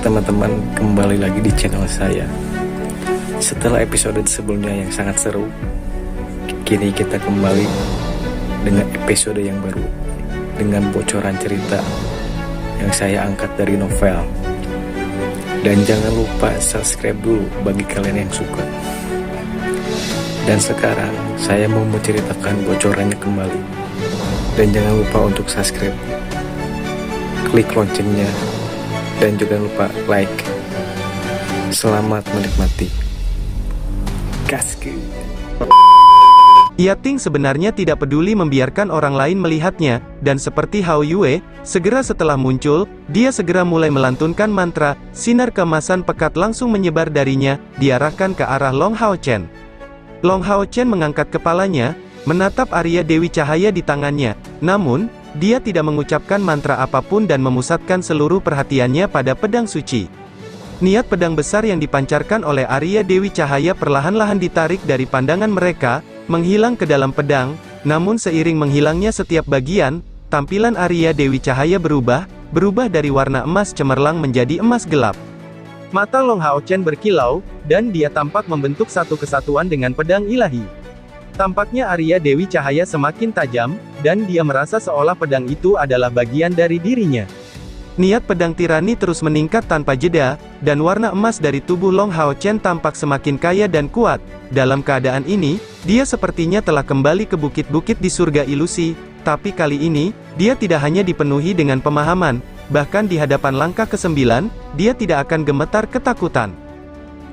teman-teman, kembali lagi di channel saya. Setelah episode sebelumnya yang sangat seru, kini kita kembali dengan episode yang baru, dengan bocoran cerita yang saya angkat dari novel. Dan jangan lupa subscribe dulu bagi kalian yang suka. Dan sekarang saya mau menceritakan bocorannya kembali. Dan jangan lupa untuk subscribe, klik loncengnya, dan jangan lupa like. Selamat menikmati. Gasku. Yating sebenarnya tidak peduli membiarkan orang lain melihatnya, dan seperti Hao Yue, segera setelah muncul, dia segera mulai melantunkan mantra, sinar keemasan pekat langsung menyebar darinya, diarahkan ke arah Long Hao Chen. Long Hao Chen mengangkat kepalanya, menatap Arya Dewi Cahaya di tangannya, namun, dia tidak mengucapkan mantra apapun dan memusatkan seluruh perhatiannya pada pedang suci. Niat pedang besar yang dipancarkan oleh Arya Dewi Cahaya perlahan-lahan ditarik dari pandangan mereka, menghilang ke dalam pedang, namun seiring menghilangnya setiap bagian, tampilan Arya Dewi Cahaya berubah dari warna emas cemerlang menjadi emas gelap. Mata Long Hao Chen berkilau, dan dia tampak membentuk satu kesatuan dengan pedang ilahi. Tampaknya Arya Dewi Cahaya semakin tajam, dan dia merasa seolah pedang itu adalah bagian dari dirinya. Niat pedang tirani terus meningkat tanpa jeda, dan warna emas dari tubuh Long Hao Chen tampak semakin kaya dan kuat. Dalam keadaan ini, dia sepertinya telah kembali ke bukit-bukit di surga ilusi, tapi kali ini, dia tidak hanya dipenuhi dengan pemahaman, bahkan di hadapan langkah ke-9, dia tidak akan gemetar ketakutan.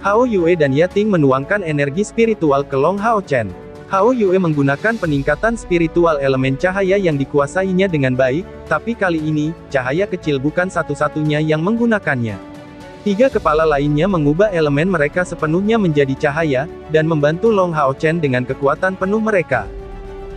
Hao Yue dan Yating menuangkan energi spiritual ke Long Hao Chen. Hao Yue menggunakan peningkatan spiritual elemen cahaya yang dikuasainya dengan baik, tapi kali ini, cahaya kecil bukan satu-satunya yang menggunakannya. 3 kepala lainnya mengubah elemen mereka sepenuhnya menjadi cahaya, dan membantu Long Hao Chen dengan kekuatan penuh mereka.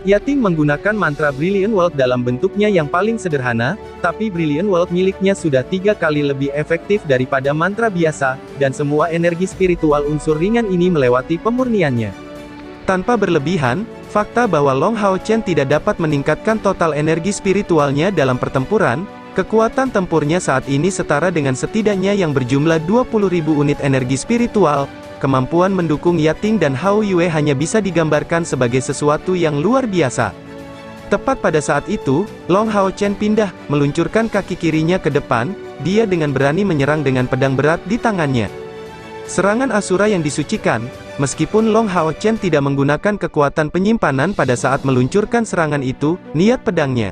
Yating menggunakan mantra Brilliant World dalam bentuknya yang paling sederhana, tapi Brilliant World miliknya sudah 3 kali lebih efektif daripada mantra biasa, dan semua energi spiritual unsur ringan ini melewati pemurniannya. Tanpa berlebihan, fakta bahwa Long Hao Chen tidak dapat meningkatkan total energi spiritualnya dalam pertempuran, kekuatan tempurnya saat ini setara dengan setidaknya yang berjumlah 20.000 unit energi spiritual, kemampuan mendukung Yating dan Hao Yue hanya bisa digambarkan sebagai sesuatu yang luar biasa. Tepat pada saat itu, Long Hao Chen pindah, meluncurkan kaki kirinya ke depan, dia dengan berani menyerang dengan pedang berat di tangannya. Serangan Asura yang disucikan. Meskipun Long Hao Chen tidak menggunakan kekuatan penyimpanan pada saat meluncurkan serangan itu, niat pedangnya.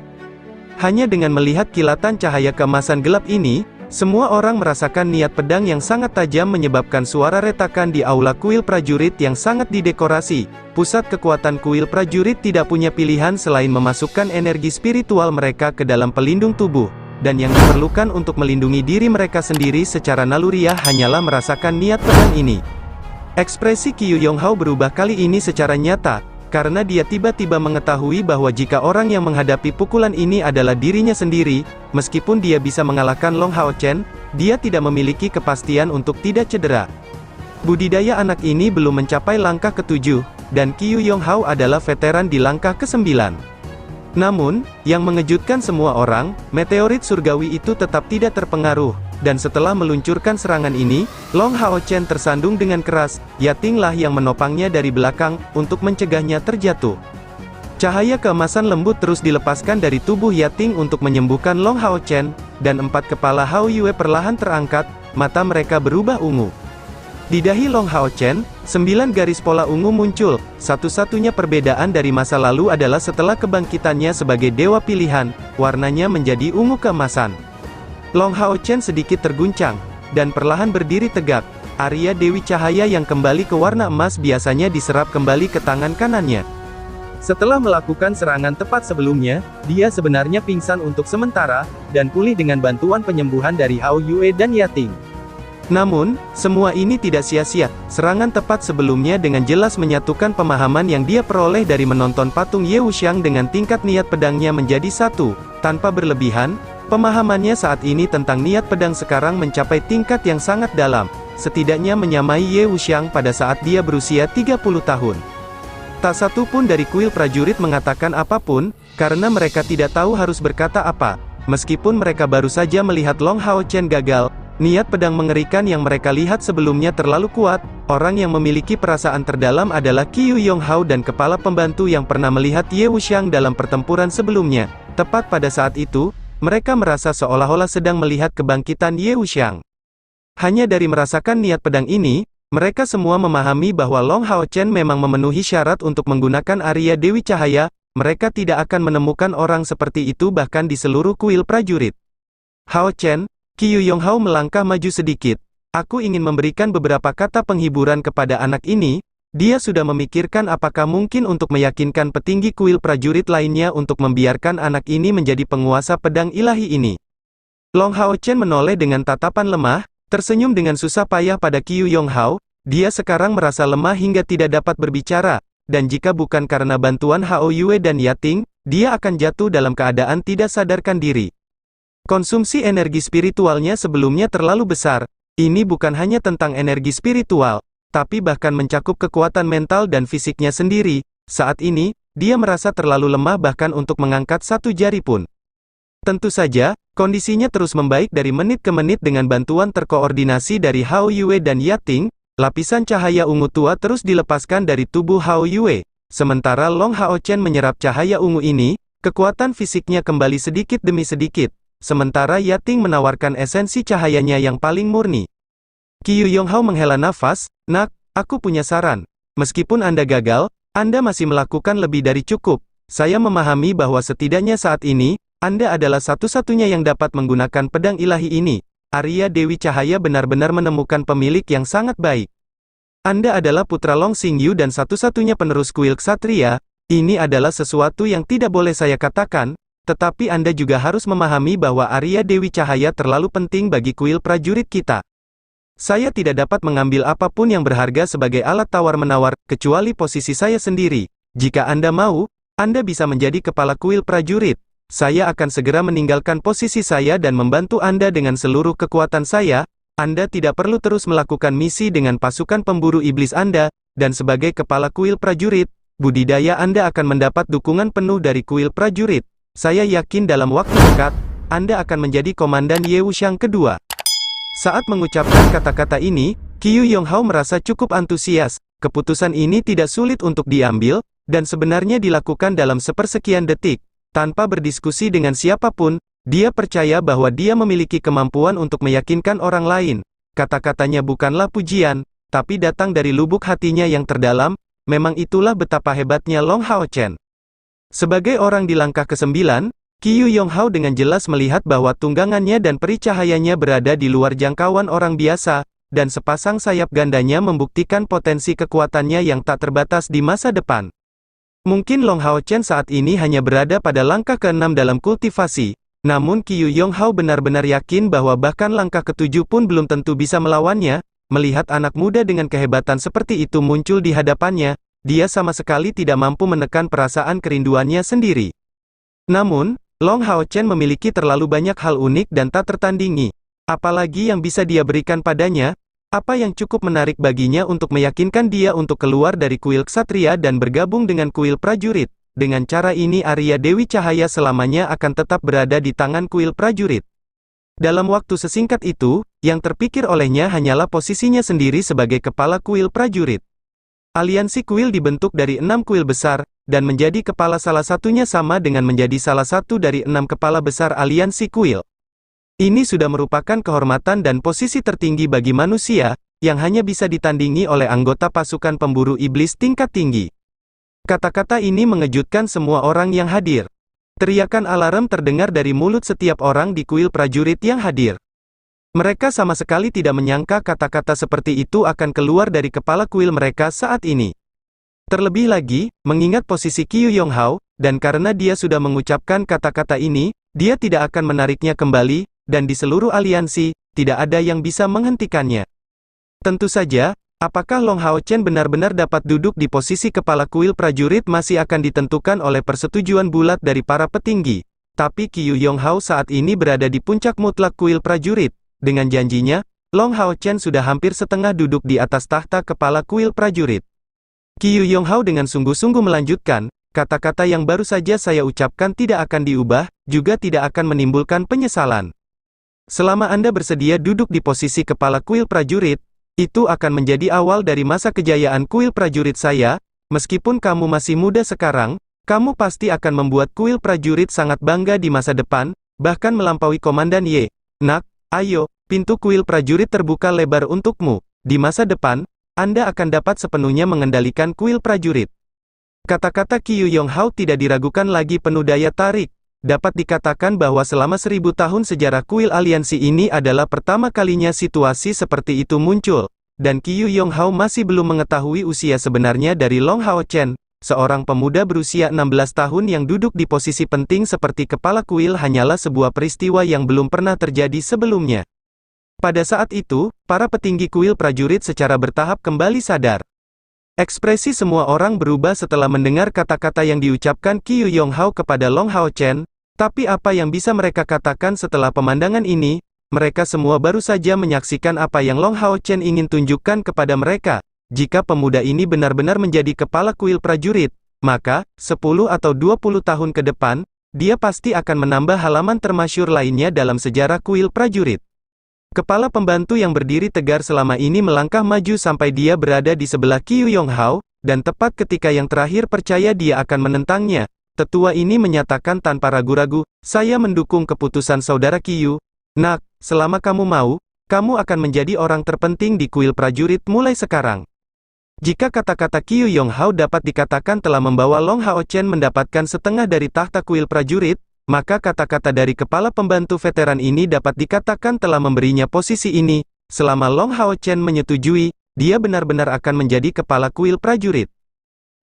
Hanya dengan melihat kilatan cahaya keemasan gelap ini, semua orang merasakan niat pedang yang sangat tajam menyebabkan suara retakan di aula kuil prajurit yang sangat didekorasi. Pusat kekuatan kuil prajurit tidak punya pilihan selain memasukkan energi spiritual mereka ke dalam pelindung tubuh. Dan yang diperlukan untuk melindungi diri mereka sendiri secara naluriah hanyalah merasakan niat pedang ini. Ekspresi Qiu Yonghao berubah kali ini secara nyata, karena dia tiba-tiba mengetahui bahwa jika orang yang menghadapi pukulan ini adalah dirinya sendiri, meskipun dia bisa mengalahkan Long Hao Chen, dia tidak memiliki kepastian untuk tidak cedera. Budidaya anak ini belum mencapai langkah ke-7, dan Qiu Yonghao adalah veteran di langkah ke-9. Namun, yang mengejutkan semua orang, meteorit surgawi itu tetap tidak terpengaruh, dan setelah meluncurkan serangan ini, Long Hao Chen tersandung dengan keras, Yatinglah yang menopangnya dari belakang, untuk mencegahnya terjatuh. Cahaya keemasan lembut terus dilepaskan dari tubuh Yating untuk menyembuhkan Long Hao Chen, dan 4 kepala Hao Yue perlahan terangkat, mata mereka berubah ungu. Di dahi Long Hao Chen, 9 garis pola ungu muncul. Satu-satunya perbedaan dari masa lalu adalah setelah kebangkitannya sebagai dewa pilihan, warnanya menjadi ungu keemasan. Long Hao Chen sedikit terguncang, dan perlahan berdiri tegak. Arya Dewi Cahaya yang kembali ke warna emas biasanya diserap kembali ke tangan kanannya. Setelah melakukan serangan tepat sebelumnya, dia sebenarnya pingsan untuk sementara, dan pulih dengan bantuan penyembuhan dari Hao Yue dan Yating. Namun, semua ini tidak sia-sia. Serangan tepat sebelumnya dengan jelas menyatukan pemahaman yang dia peroleh dari menonton patung Ye Wuxiang dengan tingkat niat pedangnya menjadi satu. Tanpa berlebihan, pemahamannya saat ini tentang niat pedang sekarang mencapai tingkat yang sangat dalam, setidaknya menyamai Ye Wuxiang pada saat dia berusia 30 tahun. Tak satu pun dari kuil prajurit mengatakan apapun, karena mereka tidak tahu harus berkata apa. Meskipun mereka baru saja melihat Long Hao Chen gagal, Niat pedang mengerikan yang mereka lihat sebelumnya terlalu kuat. Orang yang memiliki perasaan terdalam adalah Qiu Yonghao dan kepala pembantu yang pernah melihat Ye Wuxiang dalam pertempuran sebelumnya. Tepat pada saat itu, mereka merasa seolah-olah sedang melihat kebangkitan Ye Wuxiang. Hanya dari merasakan niat pedang ini, mereka semua memahami bahwa Long Hao Chen memang memenuhi syarat untuk menggunakan Arya Dewi Cahaya. Mereka tidak akan menemukan orang seperti itu bahkan di seluruh kuil prajurit. Hao Chen, Qiu Yonghao melangkah maju sedikit. Aku ingin memberikan beberapa kata penghiburan kepada anak ini. Dia sudah memikirkan apakah mungkin untuk meyakinkan petinggi kuil prajurit lainnya untuk membiarkan anak ini menjadi penguasa pedang ilahi ini. Long Hao Chen menoleh dengan tatapan lemah, tersenyum dengan susah payah pada Qiu Yonghao. Dia sekarang merasa lemah hingga tidak dapat berbicara, dan jika bukan karena bantuan Hao Yue dan Yating, dia akan jatuh dalam keadaan tidak sadarkan diri. Konsumsi energi spiritualnya sebelumnya terlalu besar. Ini bukan hanya tentang energi spiritual, tapi bahkan mencakup kekuatan mental dan fisiknya sendiri. Saat ini, dia merasa terlalu lemah bahkan untuk mengangkat satu jari pun. Tentu saja, kondisinya terus membaik dari menit ke menit dengan bantuan terkoordinasi dari Hao Yue dan Yating. Lapisan cahaya ungu tua terus dilepaskan dari tubuh Hao Yue. Sementara Long Hao Chen menyerap cahaya ungu ini, kekuatan fisiknya kembali sedikit demi sedikit. Sementara Yating menawarkan esensi cahayanya yang paling murni. Qiu Yonghao menghela nafas, "Nak, aku punya saran. Meskipun Anda gagal, Anda masih melakukan lebih dari cukup. Saya memahami bahwa setidaknya saat ini, Anda adalah satu-satunya yang dapat menggunakan pedang ilahi ini. Arya Dewi Cahaya benar-benar menemukan pemilik yang sangat baik. Anda adalah putra Long Xingyu dan satu-satunya penerus kuil ksatria. Ini adalah sesuatu yang tidak boleh saya katakan. Tetapi Anda juga harus memahami bahwa Arya Dewi Cahaya terlalu penting bagi kuil prajurit kita. Saya tidak dapat mengambil apapun yang berharga sebagai alat tawar-menawar, kecuali posisi saya sendiri. Jika Anda mau, Anda bisa menjadi kepala kuil prajurit. Saya akan segera meninggalkan posisi saya dan membantu Anda dengan seluruh kekuatan saya. Anda tidak perlu terus melakukan misi dengan pasukan pemburu iblis Anda, dan sebagai kepala kuil prajurit, budidaya Anda akan mendapat dukungan penuh dari kuil prajurit. Saya yakin dalam waktu dekat, Anda akan menjadi komandan Ye Wuxiang kedua." Saat mengucapkan kata-kata ini, Qiu Yonghao merasa cukup antusias. Keputusan ini tidak sulit untuk diambil, dan sebenarnya dilakukan dalam sepersekian detik. Tanpa berdiskusi dengan siapapun, dia percaya bahwa dia memiliki kemampuan untuk meyakinkan orang lain. Kata-katanya bukanlah pujian, tapi datang dari lubuk hatinya yang terdalam. Memang itulah betapa hebatnya Long Hao Chen. Sebagai orang di langkah ke-9, Qiu Yonghao dengan jelas melihat bahwa tunggangannya dan peri cahayanya berada di luar jangkauan orang biasa, dan sepasang sayap gandanya membuktikan potensi kekuatannya yang tak terbatas di masa depan. Mungkin Long Hao Chen saat ini hanya berada pada langkah ke-6 dalam kultivasi, namun Qiu Yonghao benar-benar yakin bahwa bahkan langkah ke-7 pun belum tentu bisa melawannya. Melihat anak muda dengan kehebatan seperti itu muncul di hadapannya, dia sama sekali tidak mampu menekan perasaan kerinduannya sendiri. Namun, Long Hao Chen memiliki terlalu banyak hal unik dan tak tertandingi. Apalagi yang bisa dia berikan padanya? Apa yang cukup menarik baginya untuk meyakinkan dia untuk keluar dari kuil ksatria dan bergabung dengan kuil prajurit? Dengan cara ini Arya Dewi Cahaya selamanya akan tetap berada di tangan kuil prajurit. Dalam waktu sesingkat itu, yang terpikir olehnya hanyalah posisinya sendiri sebagai kepala kuil prajurit. Aliansi kuil dibentuk dari 6 kuil besar, dan menjadi kepala salah satunya sama dengan menjadi salah satu dari 6 kepala besar aliansi kuil. Ini sudah merupakan kehormatan dan posisi tertinggi bagi manusia, yang hanya bisa ditandingi oleh anggota pasukan pemburu iblis tingkat tinggi. Kata-kata ini mengejutkan semua orang yang hadir. Teriakan alarm terdengar dari mulut setiap orang di kuil prajurit yang hadir. Mereka sama sekali tidak menyangka kata-kata seperti itu akan keluar dari kepala kuil mereka saat ini. Terlebih lagi, mengingat posisi Qiu Yonghao, dan karena dia sudah mengucapkan kata-kata ini, dia tidak akan menariknya kembali, dan di seluruh aliansi, tidak ada yang bisa menghentikannya. Tentu saja, apakah Long Hao Chen benar-benar dapat duduk di posisi kepala kuil prajurit masih akan ditentukan oleh persetujuan bulat dari para petinggi. Tapi Qiu Yonghao saat ini berada di puncak mutlak kuil prajurit. Dengan janjinya, Long Hao Chen sudah hampir setengah duduk di atas tahta kepala kuil prajurit. Qiu Yonghao dengan sungguh-sungguh melanjutkan, kata-kata yang baru saja saya ucapkan tidak akan diubah, juga tidak akan menimbulkan penyesalan. Selama Anda bersedia duduk di posisi kepala kuil prajurit, itu akan menjadi awal dari masa kejayaan kuil prajurit saya. Meskipun kamu masih muda sekarang, kamu pasti akan membuat kuil prajurit sangat bangga di masa depan, bahkan melampaui Komandan Ye. Nak, ayo, pintu kuil prajurit terbuka lebar untukmu. Di masa depan, Anda akan dapat sepenuhnya mengendalikan kuil prajurit. Kata-kata Qiu Yonghao tidak diragukan lagi, penuh daya tarik. Dapat dikatakan bahwa selama 1000 tahun sejarah kuil aliansi ini adalah pertama kalinya situasi seperti itu muncul. Dan Qiu Yonghao masih belum mengetahui usia sebenarnya dari Long Hao Chen, seorang pemuda berusia 16 tahun yang duduk di posisi penting seperti kepala kuil hanyalah sebuah peristiwa yang belum pernah terjadi sebelumnya. Pada saat itu, para petinggi kuil prajurit secara bertahap kembali sadar. Ekspresi semua orang berubah setelah mendengar kata-kata yang diucapkan Qiu Yonghao kepada Long Hao Chen. Tapi apa yang bisa mereka katakan setelah pemandangan ini? Mereka semua baru saja menyaksikan apa yang Long Hao Chen ingin tunjukkan kepada mereka. Jika pemuda ini benar-benar menjadi kepala kuil prajurit, maka, 10 atau 20 tahun ke depan, dia pasti akan menambah halaman termasyhur lainnya dalam sejarah kuil prajurit. Kepala pembantu yang berdiri tegar selama ini melangkah maju sampai dia berada di sebelah Qiu Yonghao, dan tepat ketika yang terakhir percaya dia akan menentangnya, tetua ini menyatakan tanpa ragu-ragu, "Saya mendukung keputusan saudara Qiu. Nak, selama kamu mau, kamu akan menjadi orang terpenting di kuil prajurit mulai sekarang." Jika kata-kata Qiu Yonghao dapat dikatakan telah membawa Long Hao Chen mendapatkan setengah dari tahta kuil prajurit, maka kata-kata dari kepala pembantu veteran ini dapat dikatakan telah memberinya posisi ini. Selama Long Hao Chen menyetujui, dia benar-benar akan menjadi kepala kuil prajurit.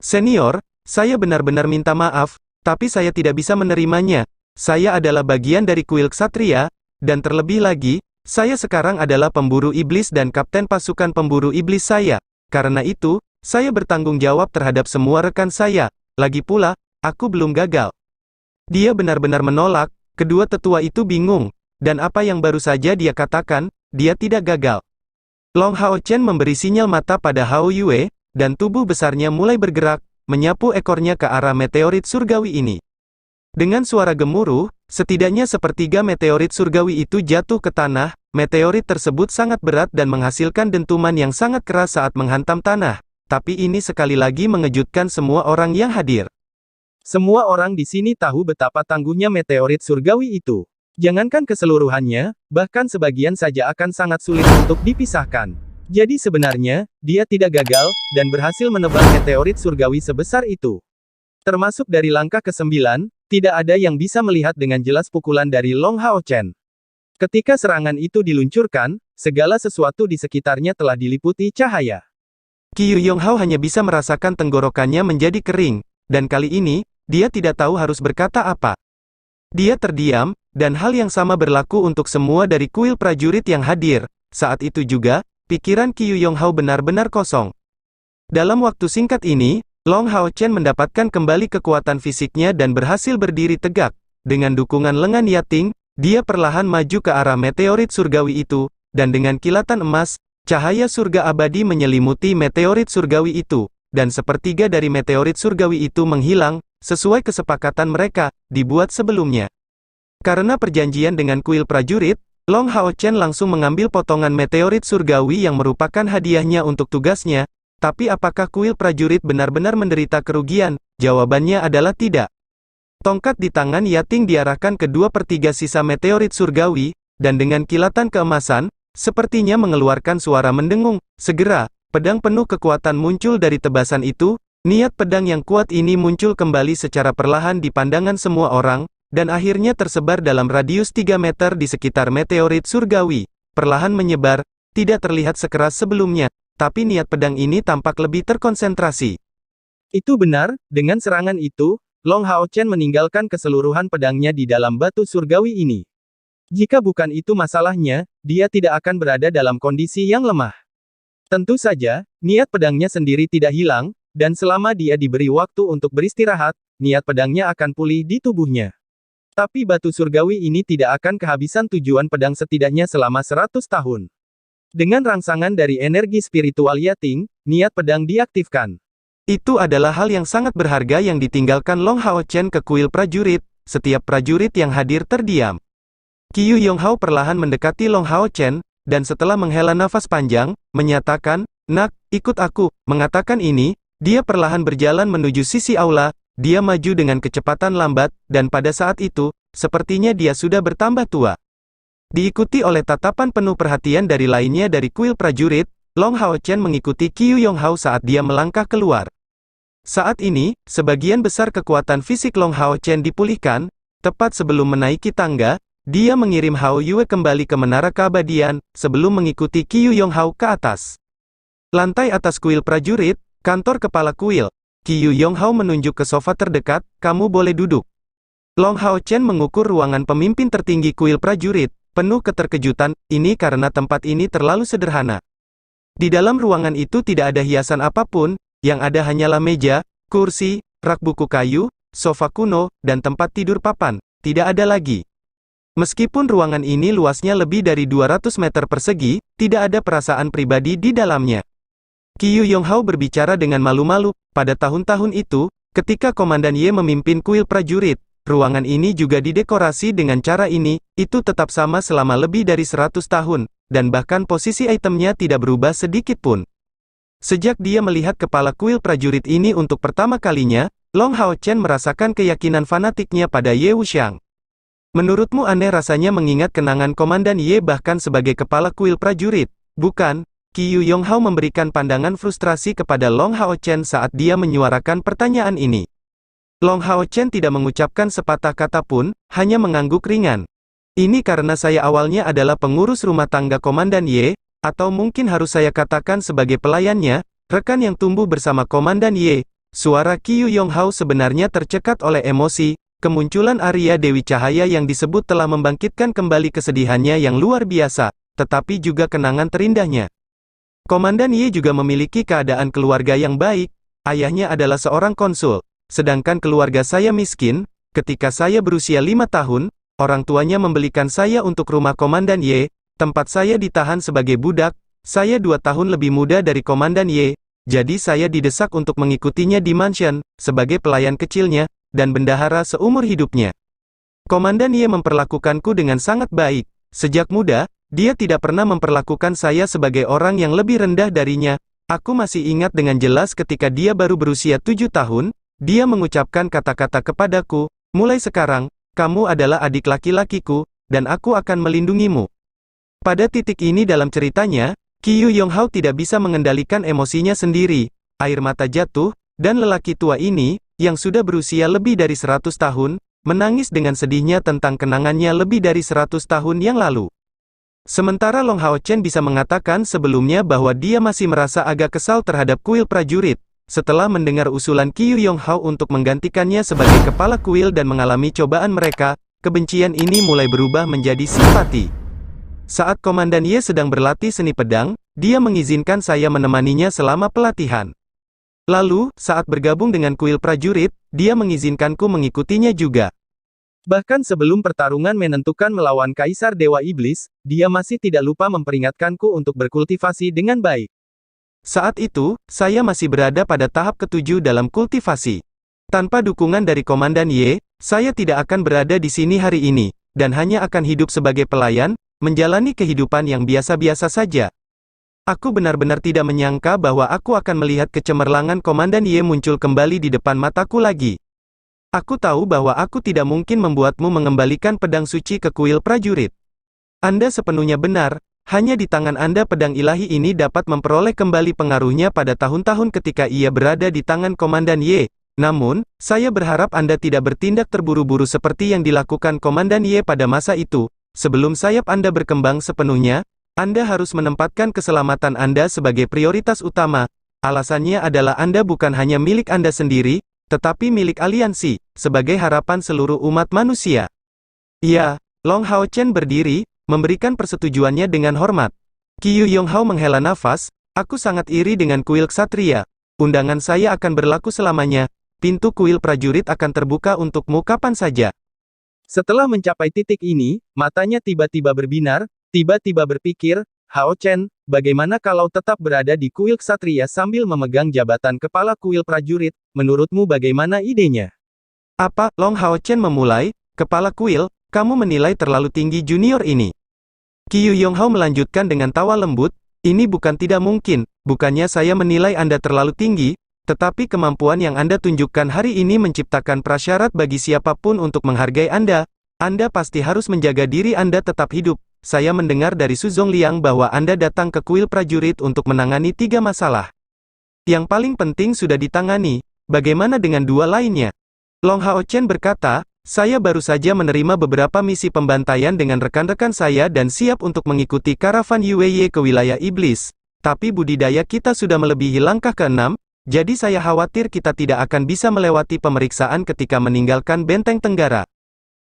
"Senior, saya benar-benar minta maaf, tapi saya tidak bisa menerimanya. Saya adalah bagian dari kuil ksatria, dan terlebih lagi, saya sekarang adalah pemburu iblis dan kapten pasukan pemburu iblis saya. Karena itu, saya bertanggung jawab terhadap semua rekan saya. Lagi pula, aku belum gagal." Dia benar-benar menolak. Kedua tetua itu bingung, dan apa yang baru saja dia katakan, dia tidak gagal. Long Hao Chen memberi sinyal mata pada Hao Yue, dan tubuh besarnya mulai bergerak, menyapu ekornya ke arah meteorit surgawi ini. Dengan suara gemuruh, setidaknya sepertiga meteorit surgawi itu jatuh ke tanah. Meteorit tersebut sangat berat dan menghasilkan dentuman yang sangat keras saat menghantam tanah. Tapi ini sekali lagi mengejutkan semua orang yang hadir. Semua orang di sini tahu betapa tangguhnya meteorit surgawi itu. Jangankan keseluruhannya, bahkan sebagian saja akan sangat sulit untuk dipisahkan. Jadi sebenarnya, dia tidak gagal, dan berhasil menebak meteorit surgawi sebesar itu. Termasuk dari langkah ke-9, tidak ada yang bisa melihat dengan jelas pukulan dari Long Hao Chen. Ketika serangan itu diluncurkan, segala sesuatu di sekitarnya telah diliputi cahaya. Qiu Yonghao hanya bisa merasakan tenggorokannya menjadi kering, dan kali ini, dia tidak tahu harus berkata apa. Dia terdiam, dan hal yang sama berlaku untuk semua dari kuil prajurit yang hadir. Saat itu juga, pikiran Qiu Yonghao benar-benar kosong. Dalam waktu singkat ini, Long Hao Chen mendapatkan kembali kekuatan fisiknya dan berhasil berdiri tegak. Dengan dukungan lengan Yating, dia perlahan maju ke arah meteorit surgawi itu, dan dengan kilatan emas, cahaya surga abadi menyelimuti meteorit surgawi itu, dan sepertiga dari meteorit surgawi itu menghilang, sesuai kesepakatan mereka, dibuat sebelumnya. Karena perjanjian dengan kuil prajurit, Long Hao Chen langsung mengambil potongan meteorit surgawi yang merupakan hadiahnya untuk tugasnya. Tapi apakah kuil prajurit benar-benar menderita kerugian? Jawabannya adalah tidak. Tongkat di tangan Yating diarahkan ke 2/3 sisa meteorit surgawi, dan dengan kilatan keemasan, sepertinya mengeluarkan suara mendengung. Segera, pedang penuh kekuatan muncul dari tebasan itu. Niat pedang yang kuat ini muncul kembali secara perlahan di pandangan semua orang, dan akhirnya tersebar dalam radius 3 meter di sekitar meteorit surgawi. Perlahan menyebar, tidak terlihat sekeras sebelumnya. Tapi niat pedang ini tampak lebih terkonsentrasi. Itu benar, dengan serangan itu, Long Hao Chen meninggalkan keseluruhan pedangnya di dalam batu surgawi ini. Jika bukan itu masalahnya, dia tidak akan berada dalam kondisi yang lemah. Tentu saja, niat pedangnya sendiri tidak hilang, dan selama dia diberi waktu untuk beristirahat, niat pedangnya akan pulih di tubuhnya. Tapi batu surgawi ini tidak akan kehabisan tujuan pedang setidaknya selama 100 tahun. Dengan rangsangan dari energi spiritual Yating, niat pedang diaktifkan. Itu adalah hal yang sangat berharga yang ditinggalkan Long Hao Chen ke kuil prajurit. Setiap prajurit yang hadir terdiam. Qiu Yonghao perlahan mendekati Long Hao Chen, dan setelah menghela nafas panjang, menyatakan, "Nak, ikut aku." Mengatakan ini, dia perlahan berjalan menuju sisi aula, dia maju dengan kecepatan lambat, dan pada saat itu, sepertinya dia sudah bertambah tua. Diikuti oleh tatapan penuh perhatian dari lainnya dari kuil prajurit, Long Hao Chen mengikuti Qiu Yonghao saat dia melangkah keluar. Saat ini, sebagian besar kekuatan fisik Long Hao Chen dipulihkan, tepat sebelum menaiki tangga, dia mengirim Hao Yue kembali ke menara keabadian, sebelum mengikuti Qiu Yonghao ke atas. Lantai atas kuil prajurit, kantor kepala kuil. Qiu Yonghao menunjuk ke sofa terdekat, "Kamu boleh duduk." Long Hao Chen mengukur ruangan pemimpin tertinggi kuil prajurit, penuh keterkejutan, ini karena tempat ini terlalu sederhana. Di dalam ruangan itu tidak ada hiasan apapun, yang ada hanyalah meja, kursi, rak buku kayu, sofa kuno, dan tempat tidur papan. Tidak ada lagi. Meskipun ruangan ini luasnya lebih dari 200 meter persegi, tidak ada perasaan pribadi di dalamnya. Qiu Yonghao berbicara dengan malu-malu, pada tahun-tahun itu, ketika Komandan Ye memimpin kuil prajurit, ruangan ini juga didekorasi dengan cara ini, itu tetap sama selama lebih dari 100 tahun, dan bahkan posisi itemnya tidak berubah sedikit pun. Sejak dia melihat kepala kuil prajurit ini untuk pertama kalinya, Long Hao Chen merasakan keyakinan fanatiknya pada Ye Wuxiang. "Menurutmu aneh rasanya mengingat kenangan Komandan Ye bahkan sebagai kepala kuil prajurit, bukan?" Qiu Yonghao memberikan pandangan frustrasi kepada Long Hao Chen saat dia menyuarakan pertanyaan ini. Long Hao Chen tidak mengucapkan sepatah kata pun, hanya mengangguk ringan. "Ini karena saya awalnya adalah pengurus rumah tangga Komandan Ye, atau mungkin harus saya katakan sebagai pelayannya, rekan yang tumbuh bersama Komandan Ye." Suara Qiu Yonghao sebenarnya tercekat oleh emosi. Kemunculan Arya Dewi Cahaya yang disebut telah membangkitkan kembali kesedihannya yang luar biasa, tetapi juga kenangan terindahnya. Komandan Ye juga memiliki keadaan keluarga yang baik, ayahnya adalah seorang konsul, sedangkan keluarga saya miskin. Ketika saya berusia 5 tahun, orang tuanya membelikan saya untuk rumah Komandan Ye, tempat saya ditahan sebagai budak. Saya 2 tahun lebih muda dari Komandan Ye, jadi saya didesak untuk mengikutinya di mansion, sebagai pelayan kecilnya, dan bendahara seumur hidupnya. Komandan Ye memperlakukanku dengan sangat baik. Sejak muda, dia tidak pernah memperlakukan saya sebagai orang yang lebih rendah darinya. Aku masih ingat dengan jelas ketika dia baru berusia 7 tahun, dia mengucapkan kata-kata kepadaku, "Mulai sekarang, kamu adalah adik laki-lakiku, dan aku akan melindungimu." Pada titik ini dalam ceritanya, Qiu Yonghao tidak bisa mengendalikan emosinya sendiri. Air mata jatuh, dan lelaki tua ini, yang sudah berusia lebih dari 100 tahun, menangis dengan sedihnya tentang kenangannya lebih dari 100 tahun yang lalu. Sementara Long Hao Chen bisa mengatakan sebelumnya bahwa dia masih merasa agak kesal terhadap kuil prajurit. Setelah mendengar usulan Qiu Yonghao untuk menggantikannya sebagai kepala kuil dan mengalami cobaan mereka, kebencian ini mulai berubah menjadi simpati. Saat Komandan Ye sedang berlatih seni pedang, dia mengizinkan saya menemaninya selama pelatihan. Lalu, saat bergabung dengan kuil prajurit, dia mengizinkanku mengikutinya juga. Bahkan sebelum pertarungan menentukan melawan Kaisar Dewa Iblis, dia masih tidak lupa memperingatkanku untuk berkultivasi dengan baik. Saat itu, saya masih berada pada tahap ke-7 dalam kultivasi. Tanpa dukungan dari Komandan Ye, saya tidak akan berada di sini hari ini, dan hanya akan hidup sebagai pelayan, menjalani kehidupan yang biasa-biasa saja. Aku benar-benar tidak menyangka bahwa aku akan melihat kecemerlangan Komandan Ye muncul kembali di depan mataku lagi. Aku tahu bahwa aku tidak mungkin membuatmu mengembalikan pedang suci ke kuil prajurit. Anda sepenuhnya benar, hanya di tangan Anda pedang ilahi ini dapat memperoleh kembali pengaruhnya pada tahun-tahun ketika ia berada di tangan Komandan Ye. Namun, saya berharap Anda tidak bertindak terburu-buru seperti yang dilakukan Komandan Ye pada masa itu. Sebelum sayap Anda berkembang sepenuhnya, Anda harus menempatkan keselamatan Anda sebagai prioritas utama. Alasannya adalah Anda bukan hanya milik Anda sendiri, tetapi milik aliansi, sebagai harapan seluruh umat manusia. Ya, Long Hao Chen berdiri, memberikan persetujuannya dengan hormat. Qiu Yonghao menghela nafas, "Aku sangat iri dengan kuil ksatria. Undangan saya akan berlaku selamanya, pintu kuil prajurit akan terbuka untukmu kapan saja." Setelah mencapai titik ini, matanya tiba-tiba berbinar, tiba-tiba berpikir, "Hao Chen, bagaimana kalau tetap berada di kuil ksatria sambil memegang jabatan kepala kuil prajurit, menurutmu bagaimana idenya?" "Apa?" Long Hao Chen memulai, "Kepala kuil, kamu menilai terlalu tinggi junior ini. Qiu Yonghao melanjutkan dengan tawa lembut, ini bukan tidak mungkin, bukannya saya menilai Anda terlalu tinggi, tetapi kemampuan yang Anda tunjukkan hari ini menciptakan prasyarat bagi siapapun untuk menghargai Anda. Anda pasti harus menjaga diri Anda tetap hidup. Saya mendengar dari Su Zongliang bahwa Anda datang ke kuil prajurit untuk menangani 3 masalah. Yang paling penting sudah ditangani, bagaimana dengan 2 lainnya? Long Hao Chen berkata, saya baru saja menerima beberapa misi pembantaian dengan rekan-rekan saya dan siap untuk mengikuti karavan Yueye ke wilayah iblis. Tapi budidaya kita sudah melebihi langkah ke-6, jadi saya khawatir kita tidak akan bisa melewati pemeriksaan ketika meninggalkan benteng Tenggara.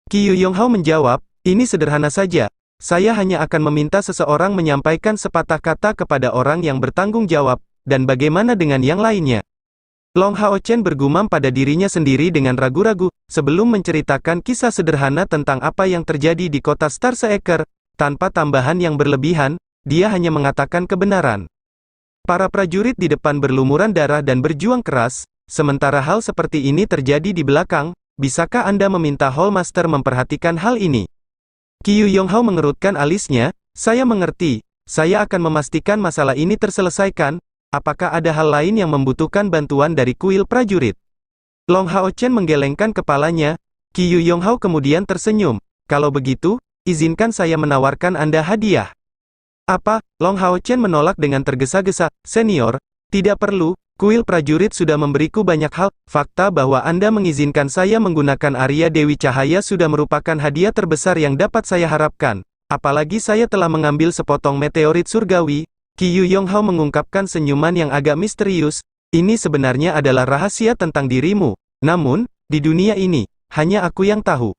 Qiu Yonghao menjawab, ini sederhana saja. Saya hanya akan meminta seseorang menyampaikan sepatah kata kepada orang yang bertanggung jawab, dan bagaimana dengan yang lainnya? Long Hao Chen bergumam pada dirinya sendiri dengan ragu-ragu, sebelum menceritakan kisah sederhana tentang apa yang terjadi di kota Star Seeker, tanpa tambahan yang berlebihan, dia hanya mengatakan kebenaran. Para prajurit di depan berlumuran darah dan berjuang keras, sementara hal seperti ini terjadi di belakang, bisakah Anda meminta Hallmaster memperhatikan hal ini? Qiu Yonghao mengerutkan alisnya, saya mengerti, saya akan memastikan masalah ini terselesaikan. Apakah ada hal lain yang membutuhkan bantuan dari kuil prajurit? Long Hao Chen menggelengkan kepalanya. Qiu Yonghao kemudian tersenyum. Kalau begitu, izinkan saya menawarkan Anda hadiah. Apa? Long Hao Chen menolak dengan tergesa-gesa. Senior, tidak perlu, kuil prajurit sudah memberiku banyak hal. Fakta bahwa Anda mengizinkan saya menggunakan Arya Dewi Cahaya sudah merupakan hadiah terbesar yang dapat saya harapkan. Apalagi saya telah mengambil sepotong meteorit surgawi. Qiu Yonghao mengungkapkan senyuman yang agak misterius, ini sebenarnya adalah rahasia tentang dirimu. Namun, di dunia ini, hanya aku yang tahu.